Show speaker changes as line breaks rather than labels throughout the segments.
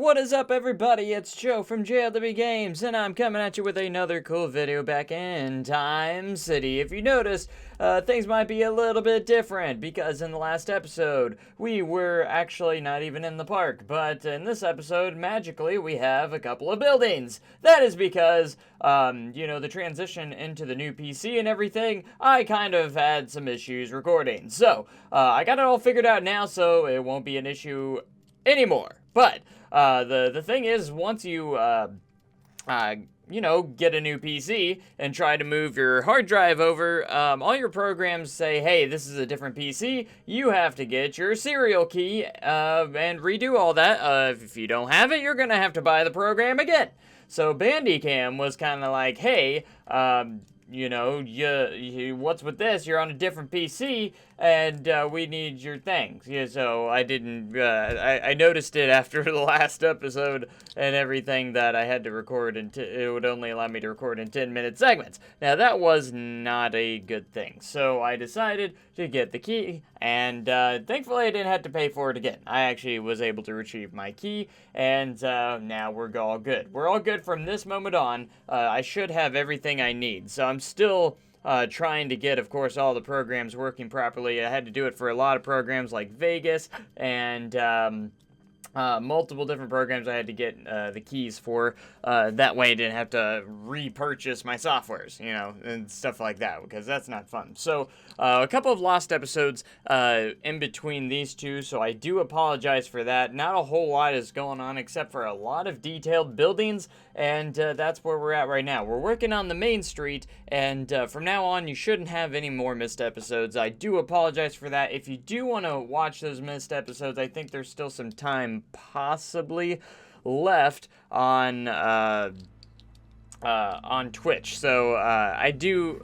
What is up, everybody? It's Joe from JLW Games, and I'm coming at you with another cool video back in Time City. If you notice, things might be a little bit different, because in the last episode, we were actually not even in the park, but in this episode, magically, we have a couple of buildings. That is because, the transition into the new PC and everything, I kind of had some issues recording. So, I got it all figured out now, so it won't be an issue anymore. But the thing is, once you get a new PC and try to move your hard drive over, all your programs say, hey, this is a different PC. You have to get your serial key and redo all that. If you don't have it, you're gonna have to buy the program again. So Bandicam was kind of like, hey, what's with this? You're on a different PC, and we need your things. Yeah, so I didn't. I noticed it after the last episode and everything that I had to record, and it would only allow me to record in 10-minute segments. Now that was not a good thing. So I decided to get the key, and thankfully I didn't have to pay for it again. I actually was able to retrieve my key, and now we're all good. We're all good from this moment on. I should have everything I need. So I'm still trying to get, of course, all the programs working properly. I had to do it for a lot of programs like Vegas and multiple different programs I had to get the keys for. That way I didn't have to repurchase my softwares, and stuff like that, because that's not fun. So a couple of lost episodes in between these two, so I do apologize for that. Not a whole lot is going on except for a lot of detailed buildings, and that's where we're at right now. We're working on the main street, and from now on you shouldn't have any more missed episodes. I do apologize for that. If you do want to watch those missed episodes, I think there's still some time possibly left on Twitch. So I do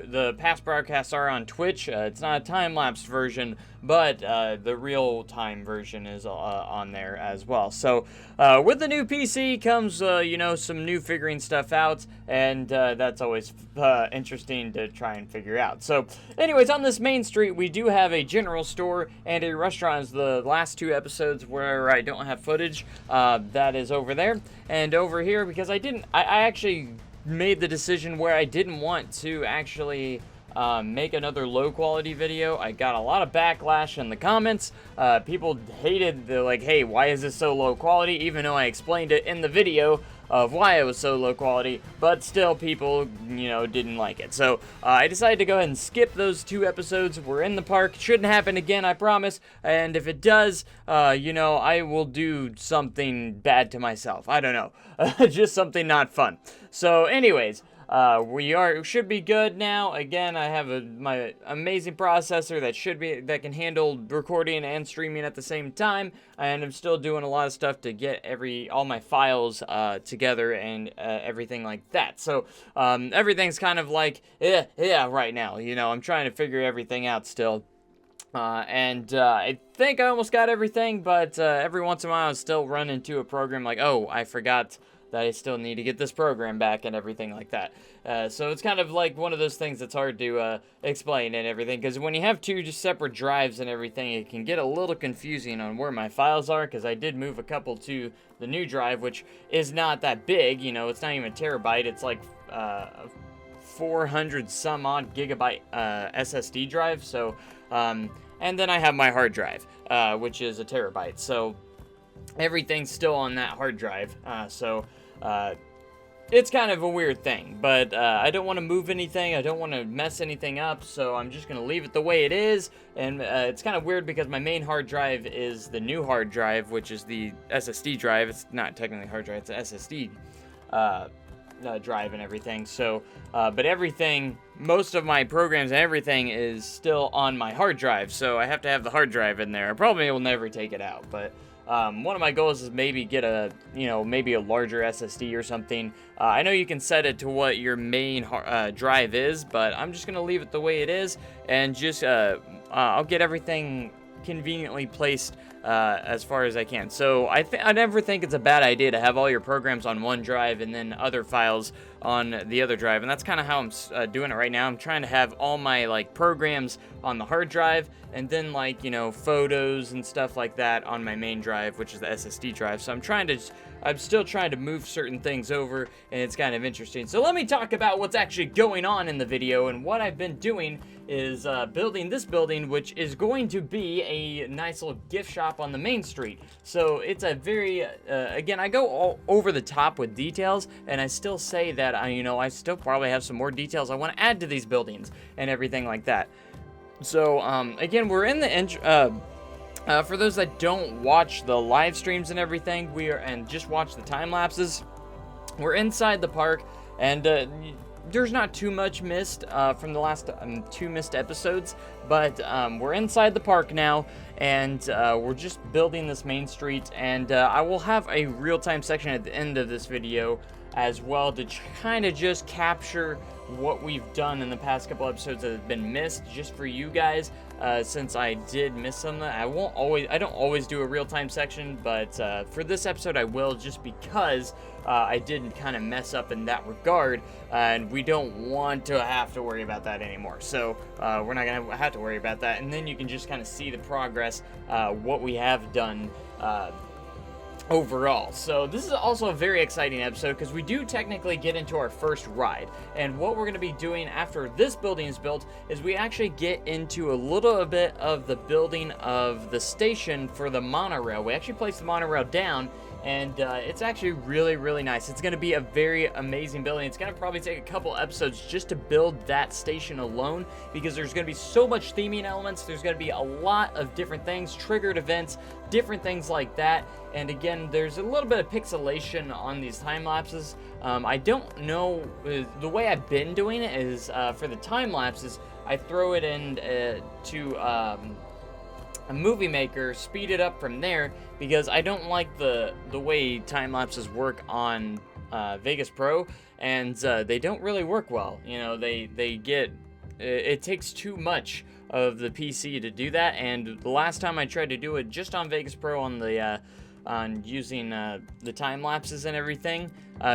the past broadcasts are on Twitch. It's not a time-lapse version, but the real-time version is on there as well. So with the new PC comes some new figuring stuff out, and that's always interesting to try and figure out. So anyways, on this main street we do have a general store and a restaurant. As the last two episodes where I don't have footage, that is over there. And over here, because I actually made the decision where I didn't want to actually make another low quality video. I got a lot of backlash in the comments. People hated, they're like, hey, why is this so low quality? Even though I explained it in the video of why it was so low quality, but still people, didn't like it. So I decided to go ahead and skip those two episodes. We're in the park. Shouldn't happen again, I promise. And if it does, I will do something bad to myself. I don't know. Just something not fun. So anyways, should be good now. Again, I have my amazing processor that can handle recording and streaming at the same time, and I'm still doing a lot of stuff to get all my files together and everything like that. So everything's kind of like right now. I'm trying to figure everything out still. I think I almost got everything, but every once in a while I still run into a program like, oh, I forgot that I still need to get this program back and everything like that. So it's kind of like one of those things that's hard to explain and everything, because when you have two just separate drives and everything, it can get a little confusing on where my files are, because I did move a couple to the new drive, which is not that big. It's not even a terabyte. It's like 400 some odd gigabyte SSD drive. So and then I have my hard drive, which is a terabyte. So everything's still on that hard drive. It's kind of a weird thing, but I don't want to move anything. I don't want to mess anything up, so I'm just going to leave it the way it is. And it's kind of weird because my main hard drive is the new hard drive, which is the SSD drive. It's not technically a hard drive, it's an SSD drive and everything. So, but everything, most of my programs and everything is still on my hard drive, so I have to have the hard drive in there. I probably will never take it out, but one of my goals is maybe get maybe a larger SSD or something. I know you can set it to what your main drive is, but I'm just going to leave it the way it is, and just, I'll get everything conveniently placed as far as I can. So I never think it's a bad idea to have all your programs on one drive and then other files on the other drive, and that's kind of how I'm doing it right now. I'm trying to have all my like programs on the hard drive, and then like, you know, photos and stuff like that on my main drive, which is the SSD drive. So I'm still trying to move certain things over, and it's kind of interesting. So let me talk about what's actually going on in the video. And what I've been doing is building this building, which is going to be a nice little gift shop on the main street. So it's a very, again, I go all over the top with details, and I still say that I still probably have some more details I want to add to these buildings and everything like that. So again, we're in the for those that don't watch the live streams and everything, and just watch the time lapses, we're inside the park, and there's not too much missed from the last 2 missed episodes, but we're inside the park now, and we're just building this main street, and I will have a real-time section at the end of this video as well to kind of just capture what we've done in the past couple episodes that have been missed, just for you guys, since I did miss some. I don't always do a real-time section, but for this episode I will, just because I did kind of mess up in that regard, and we don't want to have to worry about that anymore. So we're not gonna have to worry about that, and then you can just kind of see the progress, what we have done overall. So this is also a very exciting episode, because we do technically get into our first ride, and what we're going to be doing after this building is built is we actually get into a little bit of the building of the station for the monorail. We actually place the monorail down, and it's actually really nice. It's going to be a very amazing building. It's going to probably take a couple episodes just to build that station alone, because there's going to be so much theming elements. There's going to be a lot of different things, triggered events, different things like that. And again, there's a little bit of pixelation on these time lapses. I don't know, the way I've been doing it is for the time lapses, I throw it in to a movie maker, speed it up from there, because I don't like the way time lapses work on Vegas Pro, and they don't really work well. You know, it takes too much of the PC to do that, and the last time I tried to do it just on Vegas Pro on using the time lapses and everything,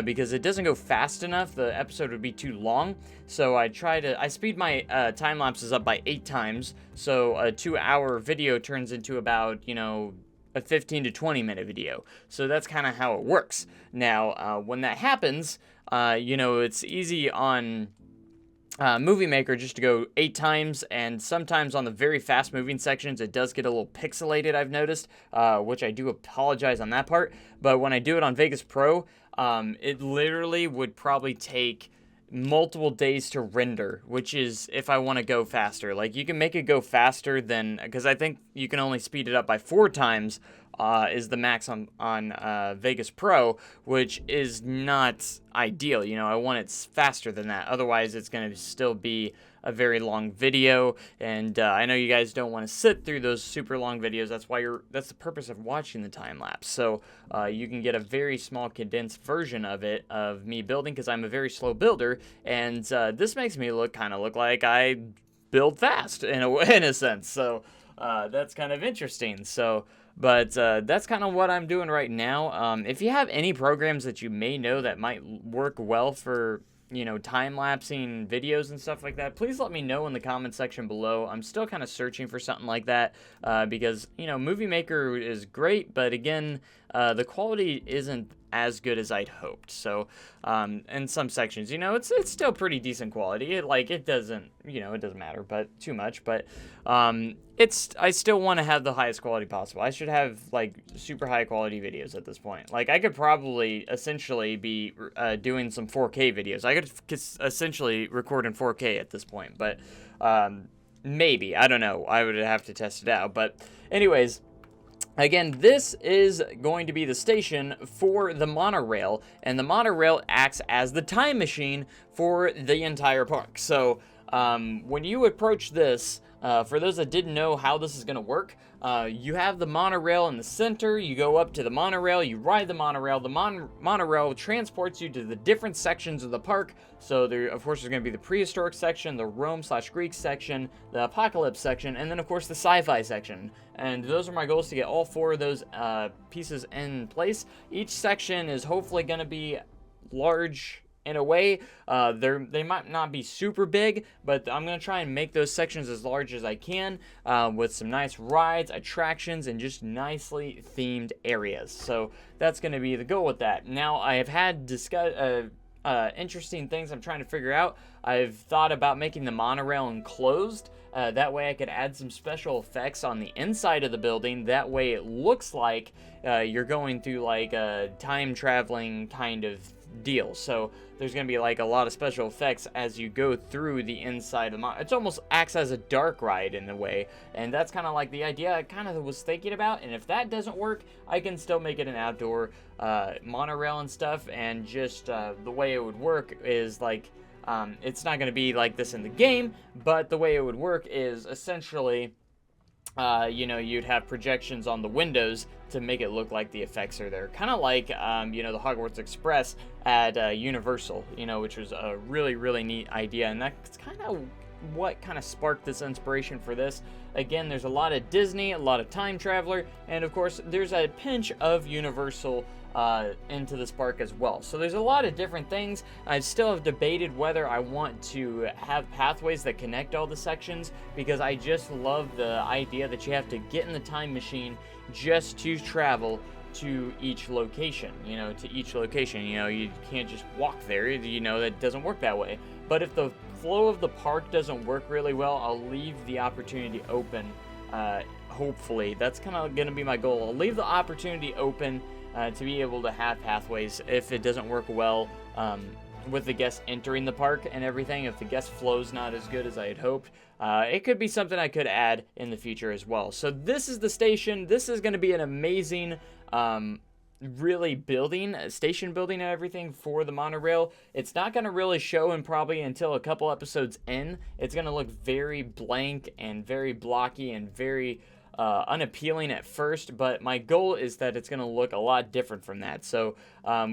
because it doesn't go fast enough, the episode would be too long. So I speed my time lapses up by 8 times, so a 2-hour video turns into about, a 15 to 20 minute video. So that's kind of how it works. Now, when that happens, it's easy on Movie Maker just to go 8 times, and sometimes on the very fast moving sections it does get a little pixelated, I've noticed, which I do apologize on that part. But when I do it on Vegas Pro, it literally would probably take multiple days to render, which is if I want to go faster. Like, you can make it go faster than, because I think you can only speed it up by 4 times is the max on Vegas Pro, which is not ideal. I want it faster than that. Otherwise, it's going to still be a very long video, and I know you guys don't want to sit through those super long videos. That's the purpose of watching the time lapse. So you can get a very small condensed version of it, of me building, because I'm a very slow builder, and this makes me look like I build fast in a sense. So that's kind of interesting. So. But that's kind of what I'm doing right now. If you have any programs that you may know that might work well for, time-lapsing videos and stuff like that, please let me know in the comment section below. I'm still kind of searching for something like that, because, Movie Maker is great, but again, the quality isn't as good as I'd hoped. So, in some sections, it's still pretty decent quality. It doesn't, it doesn't matter, but too much. But I still want to have the highest quality possible. I should have super high quality videos at this point. I could probably essentially be doing some 4K videos. I could essentially record in 4K at this point, but maybe, I don't know. I would have to test it out. But anyways, again, this is going to be the station for the monorail, and the monorail acts as the time machine for the entire park. So When you approach this, for those that didn't know how this is going to work, you have the monorail in the center. You go up to the monorail, you ride the monorail. The monorail transports you to the different sections of the park. So there, of course, there's going to be the prehistoric section, the Rome/Greek section, the apocalypse section, and then, of course, the sci-fi section. And those are my goals, to get all 4 of those pieces in place. Each section is hopefully going to be large in a way. They might not be super big, but I'm going to try and make those sections as large as I can, with some nice rides, attractions, and just nicely themed areas. So that's going to be the goal with that. Now, I have had interesting things I'm trying to figure out. I've thought about making the monorail enclosed. That way I could add some special effects on the inside of the building. That way it looks like you're going through like a time traveling kind of deal. So there's going to be like a lot of special effects as you go through the inside of the it almost acts as a dark ride in a way, and that's kind of like the idea I kind of was thinking about. And if that doesn't work, I can still make it an outdoor monorail and stuff. And just the way it would work is like, it's not going to be like this in the game, but the way it would work is essentially, you'd have projections on the windows to make it look like the effects are there. Kind of like, the Hogwarts Express at Universal, which was a really, really neat idea. And that's kind of what kind of sparked this inspiration for this. Again, there's a lot of Disney, a lot of time traveler, and of course, there's a pinch of Universal into this park as well. So there's a lot of different things. I still have debated whether I want to have pathways that connect all the sections, because I just love the idea that you have to get in the time machine just to travel to each location. You can't just walk there. That doesn't work that way. But if the flow of the park doesn't work really well, I'll leave the opportunity open. Hopefully, that's kind of going to be my goal. I'll leave the opportunity open to be able to have pathways if it doesn't work well with the guests entering the park and everything. If the guest flow's not as good as I had hoped, it could be something I could add in the future as well. So this is the station. This is going to be an amazing station building and everything for the monorail. It's not going to really show in probably until a couple episodes in. It's going to look very blank and very blocky and very unappealing at first, but my goal is that it's going to look a lot different from that. So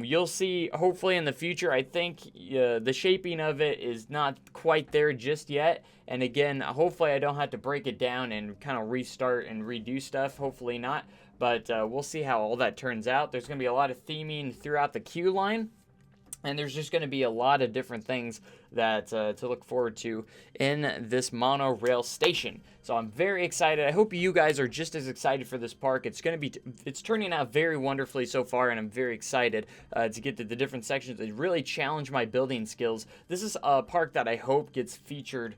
you'll see hopefully in the future. I think the shaping of it is not quite there just yet, and again, hopefully I don't have to break it down and kind of restart and redo stuff. Hopefully not, but we'll see how all that turns out. There's going to be a lot of theming throughout the queue line, and there's just going to be a lot of different things that to look forward to in this monorail station. So I'm very excited. I hope you guys are just as excited for this park. It's turning out very wonderfully so far, and I'm very excited to get to the different sections and really challenge my building skills. This is a park that I hope gets featured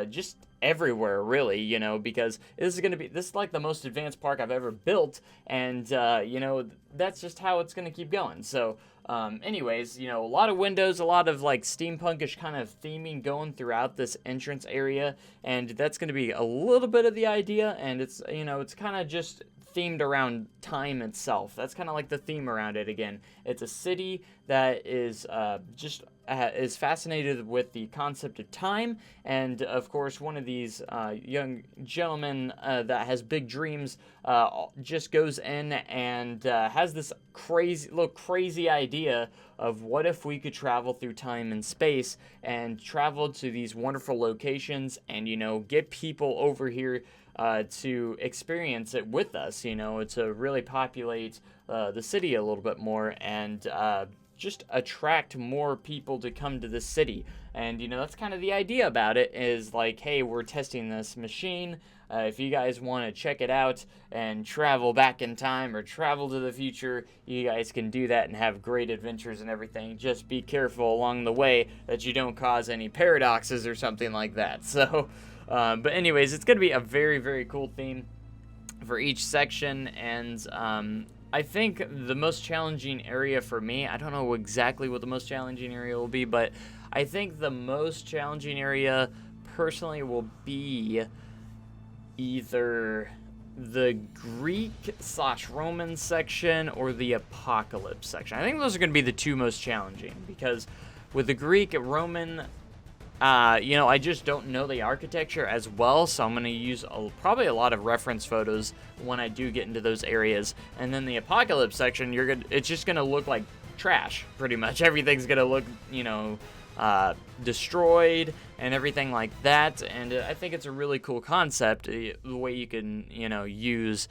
just everywhere, really, because this is like the most advanced park I've ever built, and that's just how it's going to keep going. So anyways, a lot of windows, a lot of like steampunkish kind of theming going throughout this entrance area, and that's going to be a little bit of the idea. And it's it's kind of just themed around time itself. That's kind of like the theme around it. Again, it's a city that is is fascinated with the concept of time, and of course one of these young gentlemen that has big dreams just goes in and has this crazy idea of what if we could travel through time and space and travel to these wonderful locations and get people over here to experience it with us, to really populate the city a little bit more, and just attract more people to come to the city. And that's kind of the idea about it, is like, hey, we're testing this machine. If you guys want to check it out and travel back in time or travel to the future, you guys can do that and have great adventures and everything. Just be careful along the way that you don't cause any paradoxes or something like that. So but anyways, it's going to be a very, very cool theme for each section. And I think the most challenging area for me, I don't know exactly what the most challenging area will be, but I think the most challenging area personally will be either the Greek/Roman section or the Apocalypse section. I think those are going to be the two most challenging, because with the Greek, Roman, I just don't know the architecture as well, so I'm going to use probably a lot of reference photos when I do get into those areas. And then the apocalypse section, it's just going to look like trash, pretty much. Everything's going to look, destroyed and everything like that. And I think it's a really cool concept, the way you can, use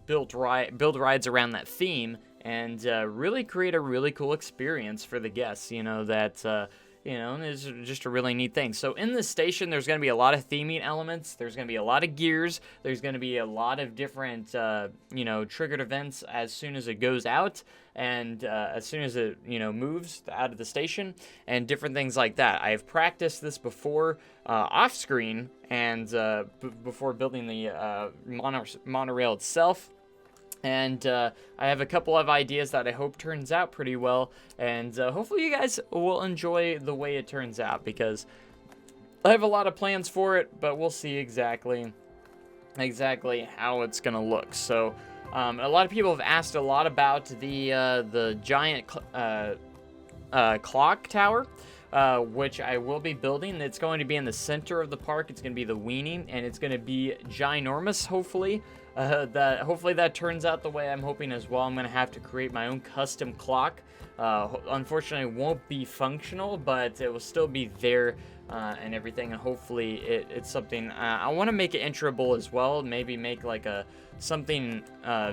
build rides around that theme and really create a really cool experience for the guests, it's just a really neat thing. So in this station, there's going to be a lot of theming elements. There's going to be a lot of gears. There's going to be a lot of different, triggered events as soon as it goes out and as soon as it, moves out of the station and different things like that. I have practiced this before off screen and before building the monorail itself. And I have a couple of ideas that I hope turns out pretty well, and hopefully you guys will enjoy the way it turns out, because I have a lot of plans for it, but we'll see exactly how it's gonna look. So a lot of people have asked a lot about the giant clock tower, which I will be building. It's going to be in the center of the park. It's going to be the weenie, and it's going to be ginormous, hopefully. Hopefully that turns out the way I'm hoping as well. I'm going to have to create my own custom clock. Unfortunately, it won't be functional, but it will still be there and everything, and hopefully it's something. I want to make it enterable as well. Maybe make like something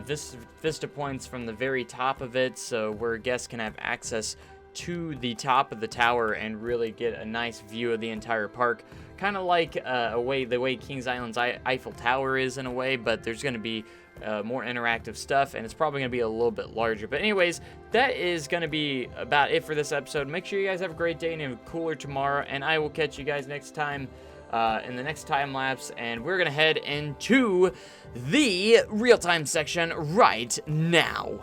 vista points from the very top of it, so where guests can have access to the top of the tower and really get a nice view of the entire park, kind of like the way Kings Island's Eiffel Tower is in a way, but there's going to be more interactive stuff, and it's probably going to be a little bit larger. But anyways, that is going to be about it for this episode. Make sure you guys have a great day and a cooler tomorrow, and I will catch you guys next time in the next time lapse, and we're going to head into the real-time section right now.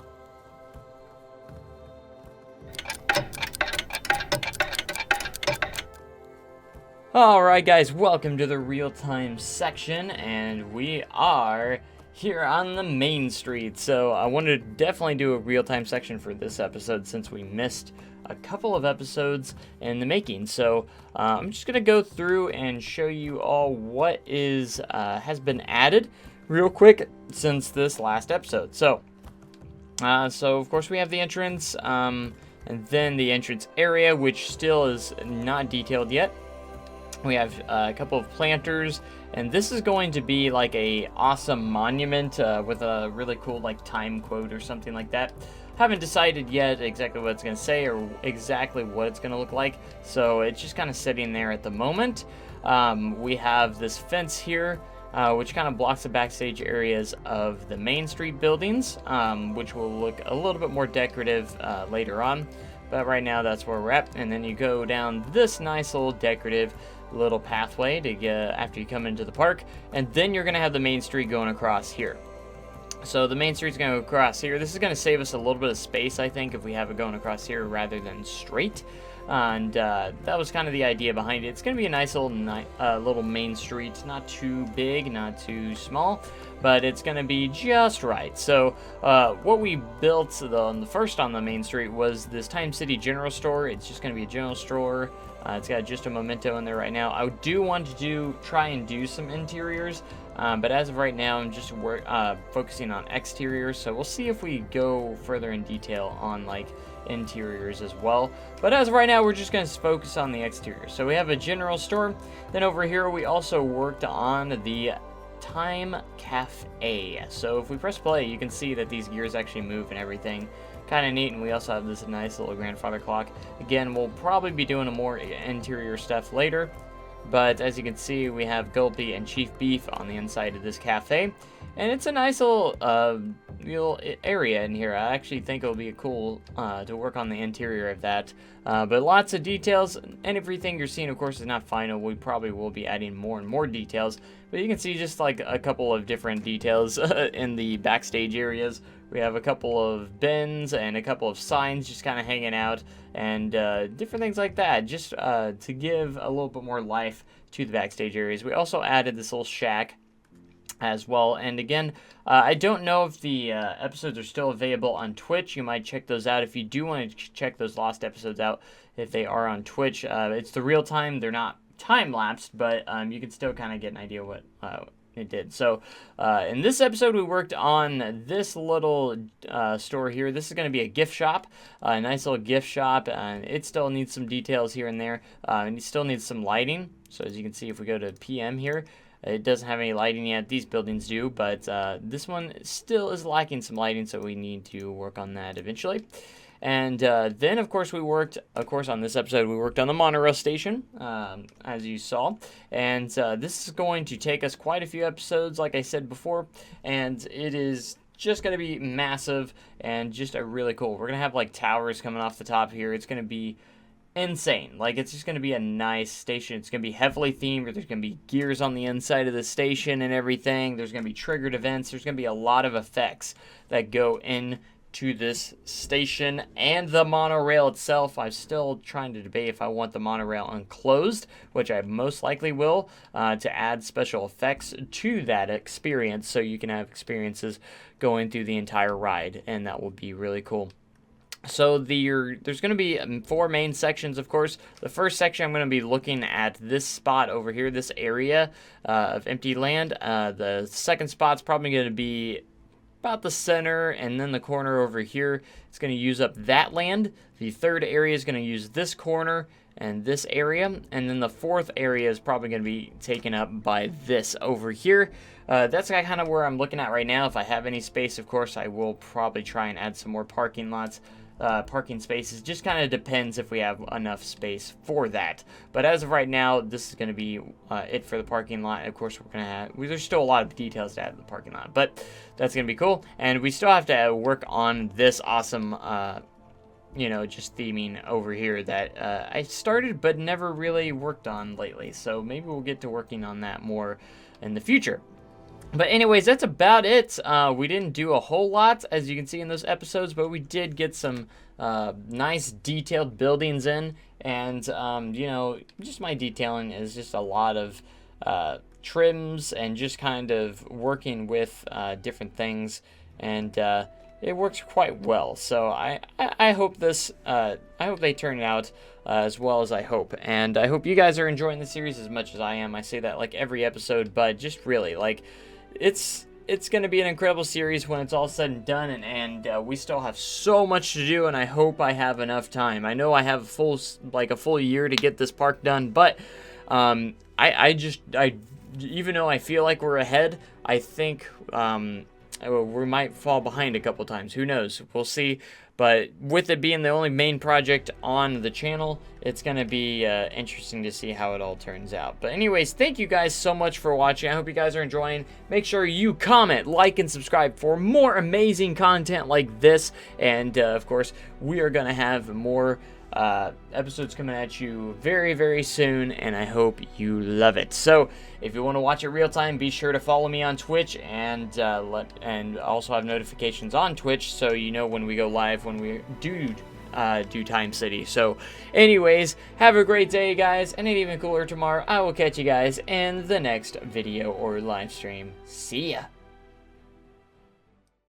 Alright guys, welcome to the real-time section, and we are here on the main street. So I wanted to definitely do a real-time section for this episode since we missed a couple of episodes in the making. So I'm just going to go through and show you all what has been added real quick since this last episode. So of course we have the entrance, and then the entrance area, which still is not detailed yet. We have a couple of planters, and this is going to be like a awesome monument with a really cool like time quote or something like that. Haven't decided yet exactly what it's going to say or exactly what it's going to look like, so it's just kind of sitting there at the moment. We have this fence here, which kind of blocks the backstage areas of the Main Street buildings, which will look a little bit more decorative later on. But right now that's where we're at, and then you go down this nice little decorative little pathway to get after you come into the park, and then you're going to have the main street going across here. So the main street's going to go across here. This is going to save us a little bit of space, I think, if we have it going across here rather than straight. And that was kind of the idea behind it. It's going to be a nice little main street, not too big, not too small, but it's going to be just right. So what we built on the main street was this Time City General Store. It's just going to be a general store. It's got just a memento in there right now. I do want to try and do some interiors, but as of right now, I'm just focusing on exteriors. So we'll see if we go further in detail on like interiors as well. But as of right now, we're just going to focus on the exterior. So we have a general store. Then over here, we also worked on the Time Cafe. So if we press play, you can see that these gears actually move and everything. Kind of neat. And we also have this nice little grandfather clock. Again, we'll probably be doing a more interior stuff later, but as you can see, we have Gulpy and Chief Beef on the inside of this cafe, and it's a nice little area in here. I actually think it'll be cool to work on the interior of that, but lots of details, and everything you're seeing, of course, is not final. We probably will be adding more and more details, but you can see just like a couple of different details in the backstage areas. We have a couple of bins and a couple of signs just kind of hanging out, and different things like that, just to give a little bit more life to the backstage areas. We also added this little shack as well. And again, I don't know if the episodes are still available on Twitch. You might check those out if you do want to check those lost episodes out. If they are on Twitch, it's the real time. They're not time lapsed, but you can still kind of get an idea what it did. So in this episode, we worked on this little store here. This is going to be a gift shop, a nice little gift shop, and it still needs some details here and there. And it still needs some lighting. So as you can see, if we go to PM here, it doesn't have any lighting yet. These buildings do, but this one still is lacking some lighting, so we need to work on that eventually. And then, of course, on this episode, we worked on the monorail station, as you saw. And this is going to take us quite a few episodes, like I said before. And it is just going to be massive and just a really cool. We're going to have, like, towers coming off the top here. It's going to be insane. Like, it's just going to be a nice station. It's going to be heavily themed. There's going to be gears on the inside of the station and everything. There's going to be triggered events. There's going to be a lot of effects that go into this station and the monorail itself. I'm still trying to debate if I want the monorail unclosed, which I most likely will, to add special effects to that experience so you can have experiences going through the entire ride, and that will be really cool. So there's going to be 4 main sections, of course. The first section, I'm going to be looking at this spot over here, this area of empty land. The second spot's probably going to be about the center, and then the corner over here. It's going to use up that land. The third area is going to use this corner and this area, and then the fourth area is probably going to be taken up by this over here. That's kind of where I'm looking at right now. If I have any space, of course, I will probably try and add some more parking lots. Parking spaces. Just kind of depends if we have enough space for that. But as of right now, this is going to be it for the parking lot. Of course, we're going to have, there's still a lot of details to add to the parking lot, but that's going to be cool. And we still have to work on this awesome, just theming over here that I started but never really worked on lately. So maybe we'll get to working on that more in the future. But anyways, that's about it. We didn't do a whole lot, as you can see in those episodes, but we did get some nice detailed buildings in. And, just my detailing is just a lot of trims and just kind of working with different things. And it works quite well. So I hope I hope they turn out as well as I hope. And I hope you guys are enjoying the series as much as I am. I say that like every episode, but just really, like, it's going to be an incredible series when it's all said and done, and we still have so much to do, and I hope I have enough time. I know I have a full year to get this park done, but I even though I feel like we're ahead, I think we might fall behind a couple times. Who knows? We'll see. But with it being the only main project on the channel, it's going to be interesting to see how it all turns out. But anyways, thank you guys so much for watching. I hope you guys are enjoying. Make sure you comment, like, and subscribe for more amazing content like this. And, of course, we are going to have more episodes coming at you very, very soon, and I hope you love it. So if you want to watch it real time, be sure to follow me on Twitch, and also have notifications on Twitch so you know when we go live, when we do Time City. So anyways, have a great day, guys, and an even cooler tomorrow. I will catch you guys in the next video or live stream. See ya.